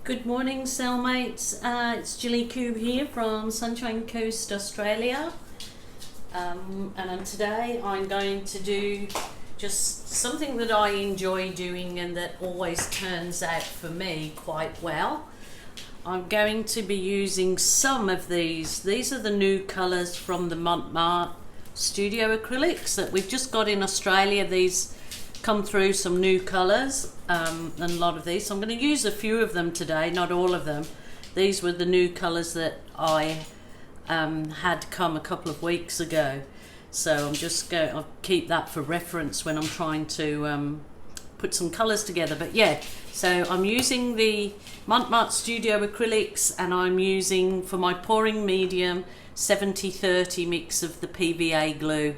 Good morning, cellmates. It's Jilly Coob here from Sunshine Coast, Australia. And today I'm going to do just something that I enjoy doing and that always turns out for me quite well. I'm going to be using some of these. These are the new colours from the Mont Studio Acrylics that we've just got in Australia. These come through some new colours, and a lot of these. So I'm going to use a few of them today, not all of them. These were the new colours that I had come a couple of weeks ago. So I'm just going to keep that for reference when I'm trying to put some colours together. But yeah, so I'm using the Mont Studio Acrylics, and I'm using for my pouring medium 70-30 mix of the PVA glue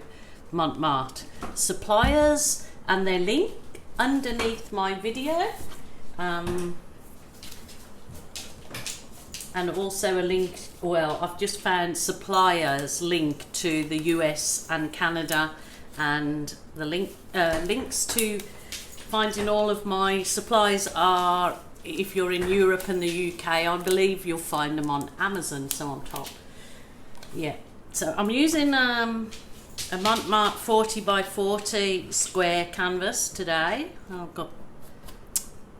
Mont suppliers, and their link underneath my video, and also a link, well, I've just found suppliers link to the US and Canada, and the links to finding all of my supplies are, if you're in Europe and the UK, I believe you'll find them on Amazon, so on top. Yeah, so I'm using a Mont 40 by 40 square canvas today. I've got,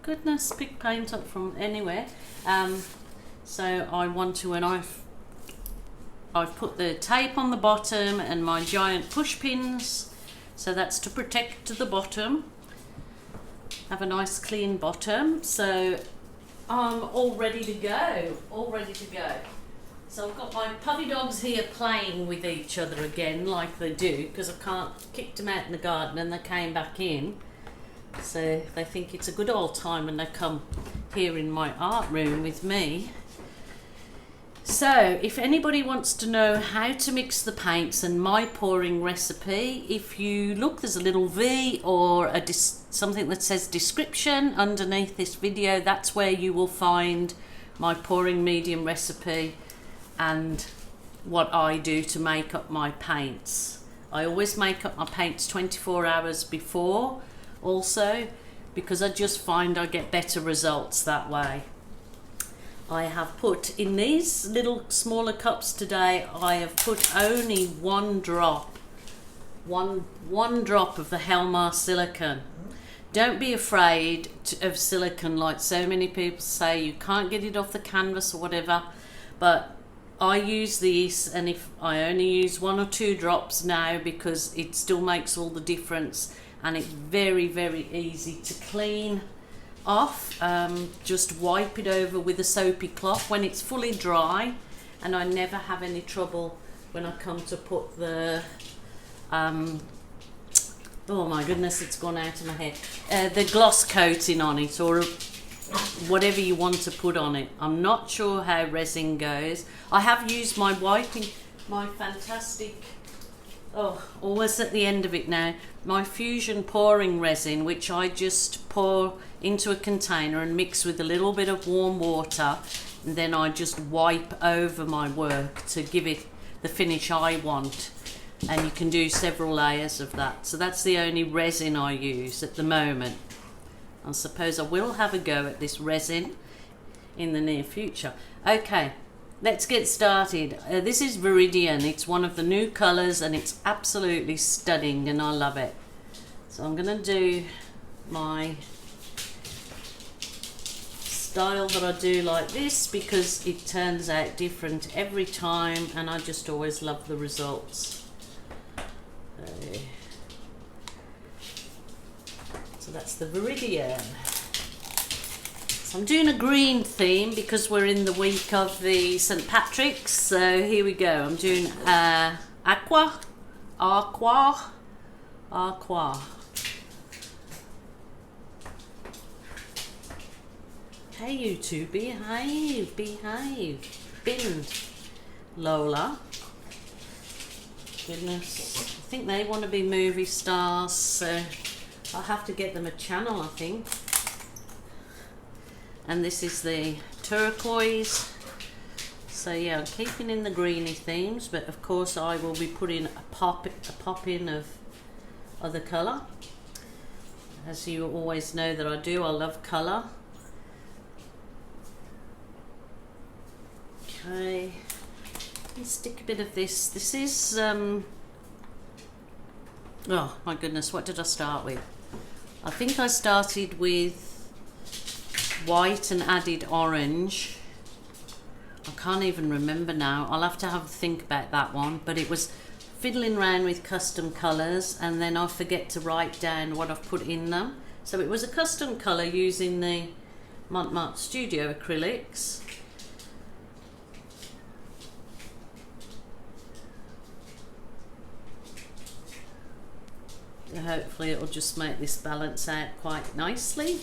goodness, big paint up from anywhere. So I want to, and I've put the tape on the bottom and my giant push pins, so that's to protect the bottom, have a nice clean bottom. So I'm all ready to go, So I've got my puppy dogs here playing with each other again, like they do, because I kicked them out in the garden and they came back in. So they think it's a good old time when they come here in my art room with me. So if anybody wants to know how to mix the paints and my pouring recipe, if you look, there's a little V or something that says description underneath this video. That's where you will find my pouring medium recipe and what I do to make up my paints. I always make up my paints 24 hours before also, because I just find I get better results that way. I have put in these little smaller cups today, I have put only one drop of the Helmar silicone. Don't be afraid of silicone, like so many people say you can't get it off the canvas or whatever, but I use these, and if I only use 1 or 2 drops now, because it still makes all the difference, and it's very, very easy to clean off. Just wipe it over with a soapy cloth when it's fully dry, and I never have any trouble when I come to put the oh my goodness, it's gone out of my head, the gloss coating on it, or whatever you want to put on it. I'm not sure how resin goes. I have used my fantastic, almost at the end of it now, my fusion pouring resin, which I just pour into a container and mix with a little bit of warm water, and then I just wipe over my work to give it the finish I want. And you can do several layers of that. So that's the only resin I use at the moment. I suppose I will have a go at this resin in the near future. Okay, let's get started. This is Viridian. It's one of the new colours, and it's absolutely stunning, and I love it. So I'm going to do my style that I do like this, because it turns out different every time, and I just always love the results. So that's the Viridian. So I'm doing a green theme because we're in the week of the St. Patrick's. So here we go. I'm doing aqua. Hey you two, behave. Bin. Lola. Goodness. I think they want to be movie stars, so I'll have to get them a channel, I think. And this is the turquoise. So yeah, I'm keeping in the greeny themes, but of course I will be putting a pop in of other colour. As you always know that I do, I love colour. Okay, let's stick a bit of this. This is, oh my goodness, what did I start with? I think I started with white and added orange. I can't even remember now. I'll have to have a think about that one. But it was fiddling around with custom colours, and then I forget to write down what I've put in them. So it was a custom colour using the Mont Studio acrylics. Hopefully it'll just make this balance out quite nicely.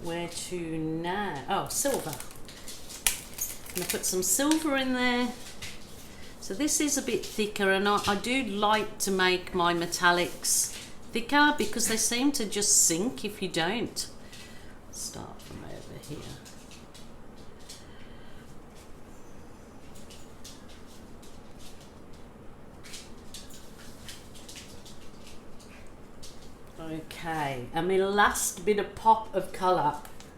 Where to now? Oh, silver. I'm going to put some silver in there. So this is a bit thicker, and I do like to make my metallics thicker because they seem to just sink if you don't. Start from over here. Okay, and my last bit of pop of colour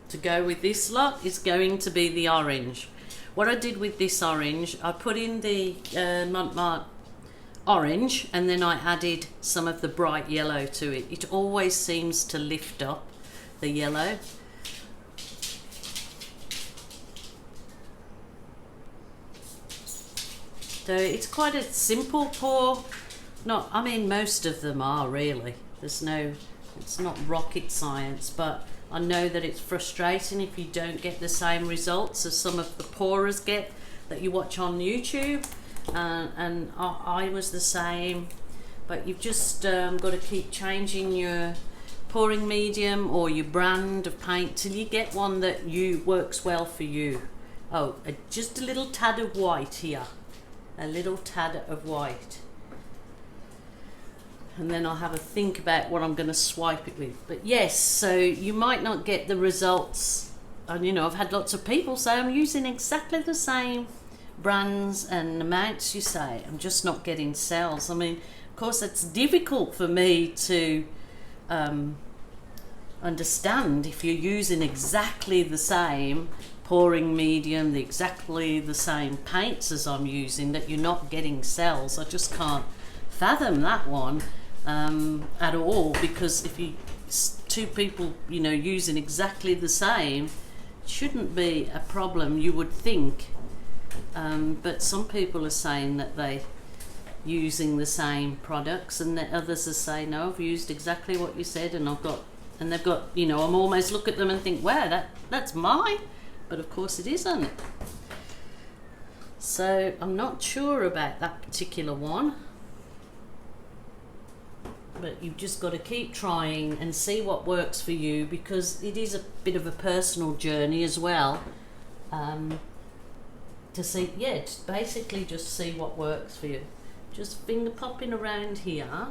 to go with this lot is going to be the orange. What I did with this orange, I put in the Mont orange, and then I added some of the bright yellow to it. It always seems to lift up the yellow. So it's quite a simple pour. I mean, most of them are really. It's not rocket science, but I know that it's frustrating if you don't get the same results as some of the pourers get that you watch on YouTube, and I was the same. But you've just got to keep changing your pouring medium or your brand of paint till you get one that works well for you. Oh, just a little tad of white here, a little tad of white. And then I'll have a think about what I'm going to swipe it with. But yes, so you might not get the results. And you know, I've had lots of people say I'm using exactly the same brands and amounts you say. I'm just not getting sales. I mean, of course, it's difficult for me to understand if you're using exactly the same pouring medium, exactly the same paints as I'm using, that you're not getting sales. I just can't fathom that one. At all, because if two people, you know, using exactly the same, it shouldn't be a problem, you would think. But some people are saying that they're using the same products, and the others are saying, no, I've used exactly what you said, and they've got, you know, I'm almost look at them and think, wow, that's mine, but of course it isn't. So I'm not sure about that particular one. But you've just got to keep trying and see what works for you, because it is a bit of a personal journey as well. To see, yeah, basically just see what works for you. Just finger popping around here.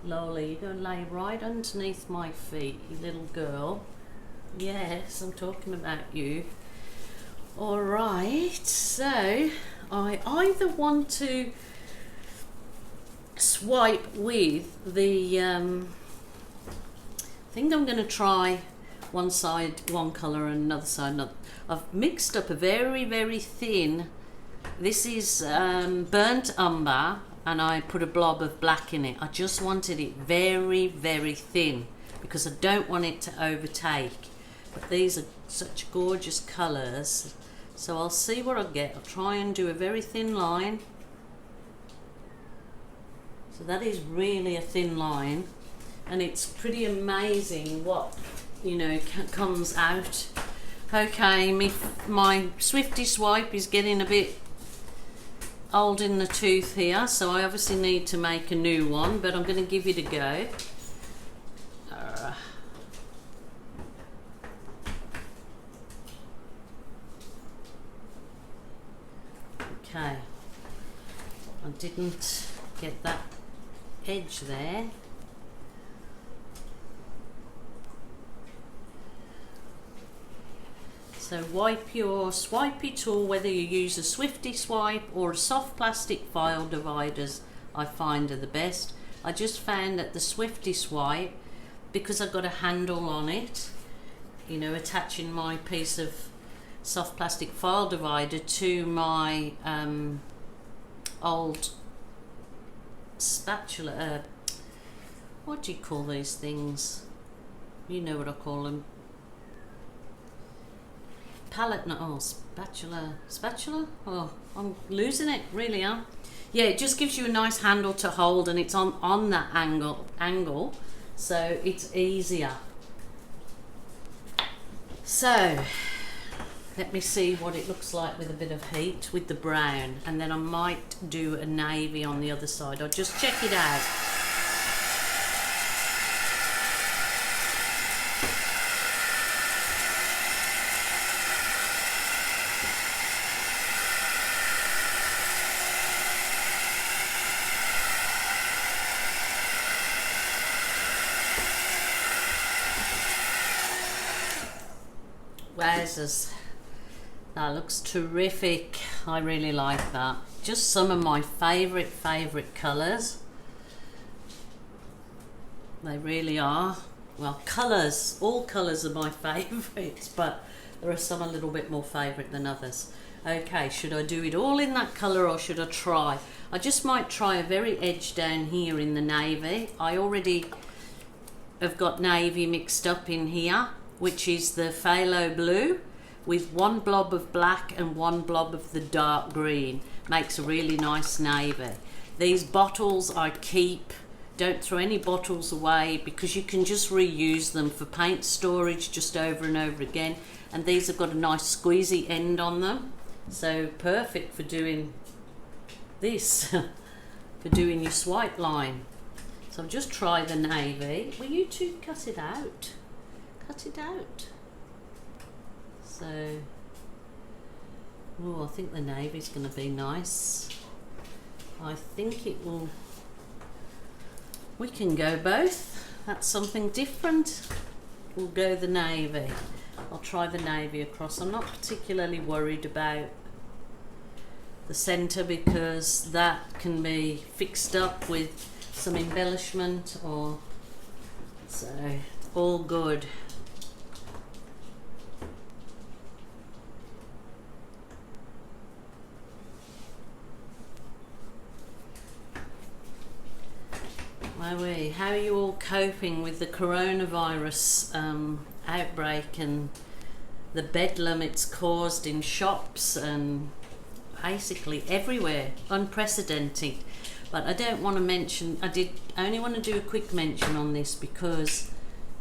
Lolly, you're going to lay right underneath my feet, you little girl. Yes, I'm talking about you. Alright, so I either want to swipe with the I think I'm going to try one side one color and another side another. I've mixed up a very, very thin, this is burnt umber, and I put a blob of black in it. I just wanted it very, very thin because I don't want it to overtake. But these are such gorgeous colors, so I'll see what I get. I'll try and do a very thin line. So that is really a thin line, and it's pretty amazing what, you know, comes out. Okay, my Swifty swipe is getting a bit old in the tooth here, so I obviously need to make a new one, but I'm going to give it a go. Okay, I didn't get that edge there. So wipe your swipey tool, whether you use a Swifty swipe or a soft plastic file dividers, I find are the best. I just found that the Swifty swipe, because I've got a handle on it, you know, attaching my piece of soft plastic file divider to my old spatula, what do you call these things? You know what I call them. Palette, no, oh, spatula, oh, I'm losing it, really am. Yeah, it just gives you a nice handle to hold, and it's on that angle, so it's easier. So let me see what it looks like with a bit of heat with the brown, and then I might do a navy on the other side. I'll just check it out. Wowzers. That looks terrific. I really like that. Just some of my favorite colors. They really are. Well, colors, all colors are my favorites, but there are some a little bit more favorite than others. Okay, should I do it all in that color, or should I try? I just might try a very edge down here in the navy. I already have got navy mixed up in here, which is the phthalo blue with one blob of black and one blob of the dark green. Makes a really nice navy. These bottles I keep. Don't throw any bottles away, because you can just reuse them for paint storage just over and over again. And these have got a nice squeezy end on them, so perfect for doing this, for doing your swipe line. So I'll just try the navy. Will you two cut it out? Cut it out. So, oh, I think the navy's going to be nice. I think it will. We can go both. That's something different. We'll go the navy. I'll try the navy across. I'm not particularly worried about the center, because that can be fixed up with some embellishment, or so all good. How are you all coping with the coronavirus outbreak and the bedlam it's caused in shops and basically everywhere? Unprecedented. But I don't want to mention, I only want to do a quick mention on this, because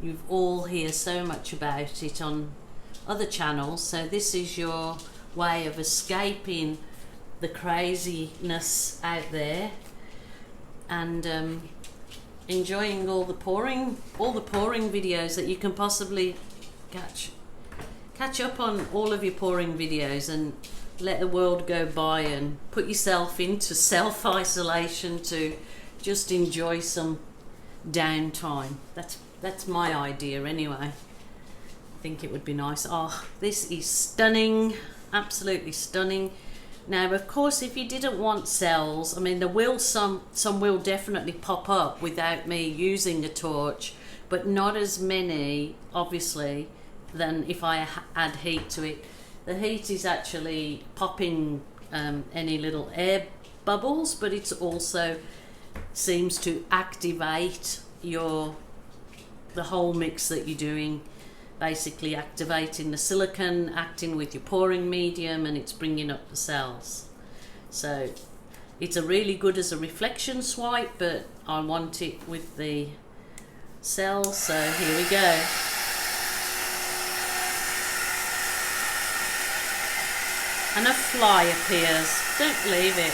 you've all hear so much about it on other channels. So this is your way of escaping the craziness out there, and enjoying all the pouring videos that you can possibly catch up on all of your pouring videos, and let the world go by and put yourself into self-isolation to just enjoy some downtime. That's my idea anyway. I think it would be nice. Oh, this is stunning, absolutely stunning. Now, of course, if you didn't want cells, I mean, there will some will definitely pop up without me using a torch, but not as many, obviously, than if I add heat to it. The heat is actually popping any little air bubbles, but it also seems to activate the whole mix that you're doing. Basically activating the silicone, acting with your pouring medium, and it's bringing up the cells. So it's a really good as a reflection swipe, but I want it with the cells, so here we go. And a fly appears. Don't leave it.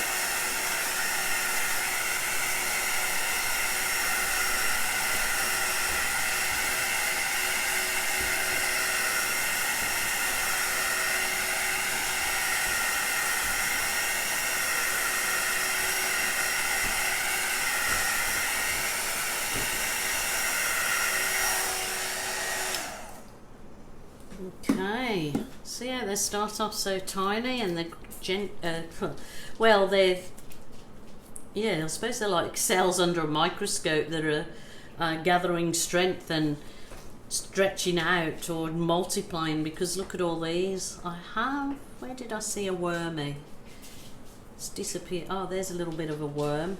Okay, see how they start off so tiny, and well, yeah, I suppose they're like cells under a microscope that are gathering strength and stretching out or multiplying, because look at all these I have. Where did I see a wormy? It's disappeared. Oh, there's a little bit of a worm.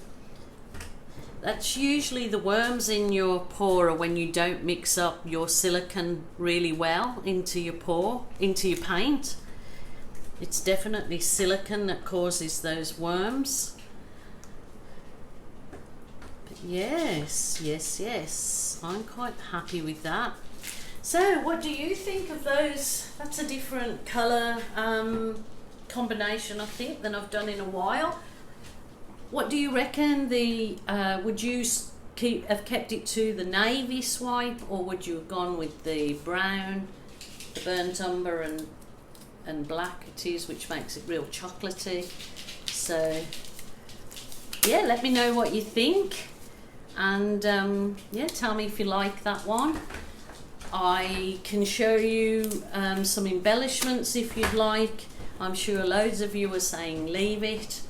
That's usually the worms in your pourer when you don't mix up your silicone really well into your into your paint. It's definitely silicone that causes those worms. But yes, I'm quite happy with that. So what do you think of those? That's a different colour combination, I think, than I've done in a while. What do you reckon? Would you have kept it to the navy swipe, or would you have gone with the brown, the burnt umber and black it is, which makes it real chocolatey? So yeah, let me know what you think, and yeah, tell me if you like that one. I can show you some embellishments if you'd like. I'm sure loads of you are saying leave it.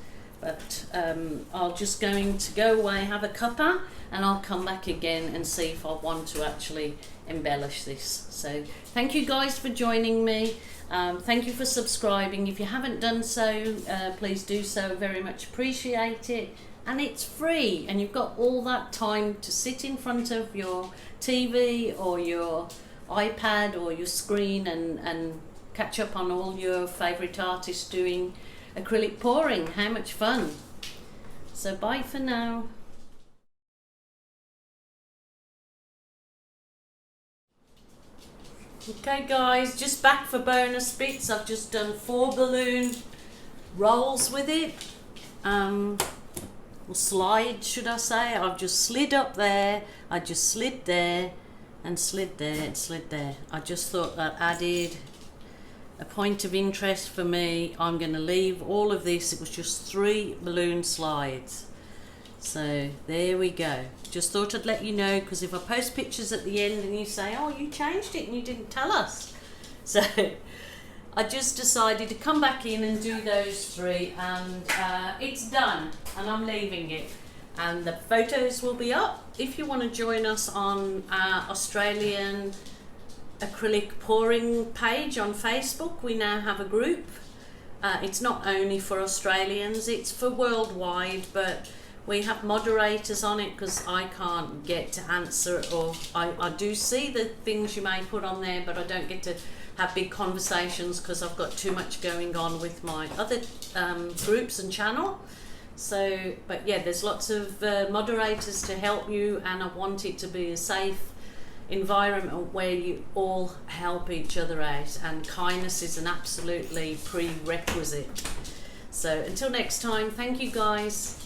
But I'm just going to go away, have a cuppa, and I'll come back again and see if I want to actually embellish this. So thank you guys for joining me. Thank you for subscribing. If you haven't done so, please do so. Very much appreciate it. And it's free, and you've got all that time to sit in front of your TV or your iPad or your screen and catch up on all your favourite artists doing acrylic pouring. How much fun. So bye for now. Okay guys, just back for bonus bits. I've just done 4 balloon rolls with it, or slide should I say. I've just slid up there, I just slid there and slid there and slid there. I just thought that added a point of interest for me. I'm going to leave all of this. It was just 3 balloon slides. So there we go. Just thought I'd let you know, because if I post pictures at the end and you say, oh, you changed it and you didn't tell us. So I just decided to come back in and do those 3, and it's done, and I'm leaving it. And the photos will be up. If you want to join us on Australian acrylic pouring page on Facebook, we now have a group. It's not only for Australians, it's for worldwide, but we have moderators on it because I can't get to answer, or I do see the things you may put on there, but I don't get to have big conversations because I've got too much going on with my other groups and channel. So, but yeah, there's lots of moderators to help you, and I want it to be a safe environment where you all help each other out, and kindness is an absolutely prerequisite. So until next time, thank you guys.